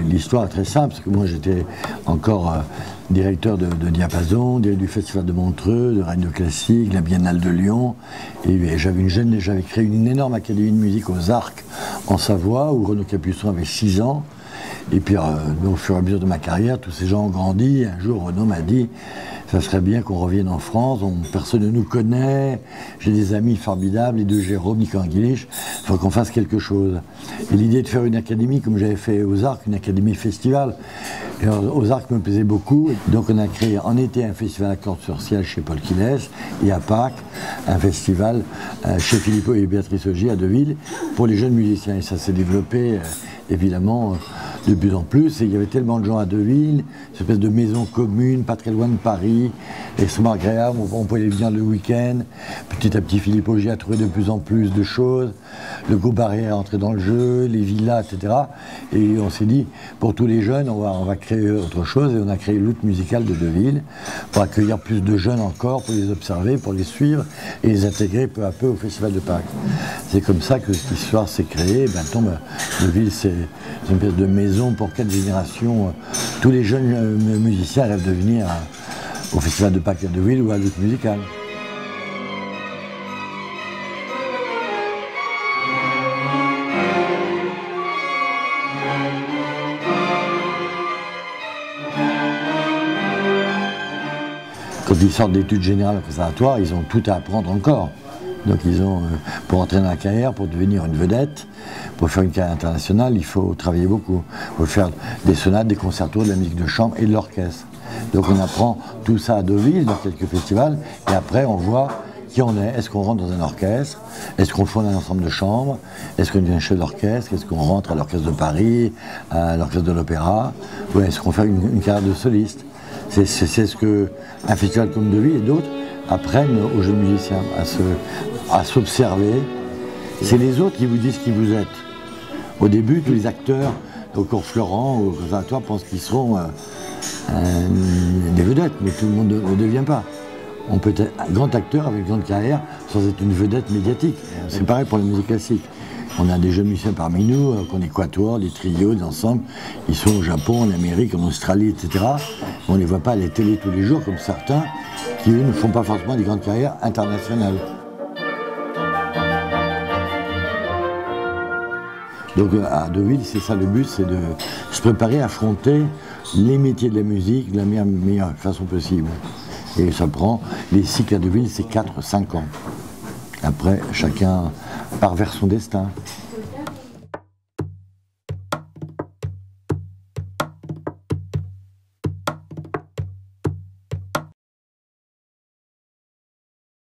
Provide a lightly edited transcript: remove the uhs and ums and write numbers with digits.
l'histoire est très simple, parce que moi j'étais encore directeur de Diapason, du Festival de Montreux, de Radio Classique, la Biennale de Lyon, et j'avais créé une énorme académie de musique aux Arcs en Savoie, où Renaud Capuçon avait 6 ans. Et puis au fur et à mesure de ma carrière, tous ces gens ont grandi. Un jour, Renaud m'a dit, ça serait bien qu'on revienne en France, personne ne nous connaît, j'ai des amis formidables, les deux Jérôme, Nicolas Anguilich, il faut qu'on fasse quelque chose. Et l'idée de faire une académie, comme j'avais fait aux Arcs, une académie festival, et aux Arcs me plaisait beaucoup, donc on a créé en été un festival à Cordes-sur-Ciel chez Paul Quilès, et à Pâques, un festival chez Philippot et Béatrice Augier à Deauville, pour les jeunes musiciens. Et ça s'est développé, évidemment, de plus en plus, et il y avait tellement de gens à Deauville, une espèce de maison commune, pas très loin de Paris, extrêmement agréable, on pouvait venir le week-end. Petit à petit, Philippe Augier a trouvé de plus en plus de choses, le groupe Barrière est entré dans le jeu, les villas, etc. Et on s'est dit, pour tous les jeunes, on va créer autre chose, et on a créé l'Out musical de Deauville, pour accueillir plus de jeunes encore, pour les observer, pour les suivre, et les intégrer peu à peu au Festival de Pâques. C'est comme ça que cette histoire s'est créée. Maintenant, Deauville, c'est une espèce de maison pour 4 générations. Tous les jeunes musiciens rêvent de venir au Festival de Pâques à Deauville ou à l'Out musical. Quand ils sortent d'études générales au conservatoire, ils ont tout à apprendre encore. Donc ils ont, pour entrer dans la carrière, pour devenir une vedette, pour faire une carrière internationale, il faut travailler beaucoup. Il faut faire des sonates, des concertos, de la musique de chambre et de l'orchestre. Donc on apprend tout ça à Deauville, dans quelques festivals, et après on voit qui on est. Est-ce qu'on rentre dans un orchestre? Est-ce qu'on fonde un ensemble de chambres? Est-ce qu'on devient chef d'orchestre? Est-ce qu'on rentre à l'orchestre de Paris, à l'orchestre de l'opéra? Ou est-ce qu'on fait une carrière de soliste? C'est ce qu'un festival comme Deauville et d'autres apprennent aux jeunes musiciens, à s'observer. C'est les autres qui vous disent qui vous êtes. Au début, tous les acteurs au cours Florent ou au conservatoire pensent qu'ils seront des vedettes, mais tout le monde ne devient pas. On peut être un grand acteur avec une grande carrière sans être une vedette médiatique. C'est pareil pour la musique classique. On a des jeunes musiciens parmi nous, qu'on est quatuors, des trios, des ensembles. Ils sont au Japon, en Amérique, en Australie, etc. On ne les voit pas à la télé tous les jours, comme certains, qui eux ne font pas forcément des grandes carrières internationales. Donc à Deauville, c'est ça le but, c'est de se préparer à affronter les métiers de la musique de la meilleure façon possible. Et ça prend, les cycles à Deauville, c'est 4-5 ans. Après, chacun part vers son destin.